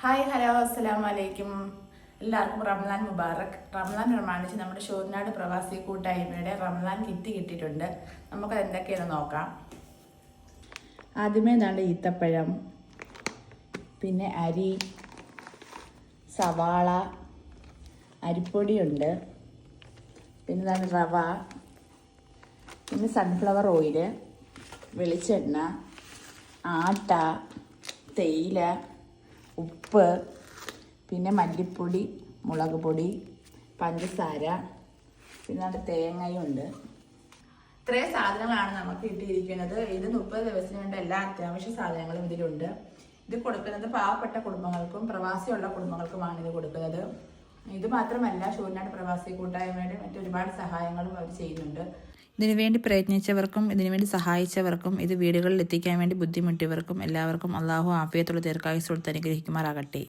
Hi hello അസ്സലാമു അലൈക്കും. എല്ലാവർക്കും റംസാൻ മുബാറക്. റംസാൻ പ്രമാണിച്ച് നമ്മുടെ ഷൂർനാട് പ്രവാസി കൂട്ടായ്മയുടെ റംസാൻ കിറ്റ് കിട്ടിയിട്ടുണ്ട്. നമുക്കത് എന്തൊക്കെയാണെന്ന് നോക്കാം. ആദ്യമേ ദാണ്ട് ഈത്തപ്പഴം, പിന്നെ അരി, സവാള, അരിപ്പൊടിയുണ്ട്, പിന്നെ ദാണ്ട് റവ, പിന്നെ സൺഫ്ലവർ ഓയിൽ, വെളിച്ചെണ്ണ, ആട്ട, തേയില, ഉപ്പ്, പിന്നെ മല്ലിപ്പൊടി, മുളക് പൊടി, പഞ്ചസാര, പിന്നെ അത് തേങ്ങയുണ്ട്. ഇത്രയും സാധനങ്ങളാണ് നമുക്ക് കിട്ടിയിരിക്കുന്നത്. ഇത് 30 ദിവസത്തിന് വേണ്ട എല്ലാ അത്യാവശ്യ സാധനങ്ങളും ഇതിലുണ്ട്. ഇത് കൊടുക്കുന്നത് പാവപ്പെട്ട കുടുംബങ്ങൾക്കും പ്രവാസിയുള്ള കുടുംബങ്ങൾക്കുമാണ് ഇത് കൊടുക്കുന്നത്. ഇത് മാത്രമല്ല, ഷൂർനാട് പ്രവാസി കൂട്ടായ്മയുടെ മറ്റൊരുപാട് സഹായങ്ങളും അവർ ചെയ്യുന്നുണ്ട്. ഇതിനുവേണ്ടി പ്രയത്നിച്ചവർക്കും ഇതിനുവേണ്ടി സഹായിച്ചവർക്കും ഇത് വീടുകളിൽ എത്തിക്കാൻ വേണ്ടി ബുദ്ധിമുട്ടിയവർക്കും എല്ലാവർക്കും അള്ളാഹു ആഫിയത്തുള്ള ദീർഘായുസ്സ് കൊടുത്ത് അനുഗ്രഹിക്കുമാറാകട്ടെ.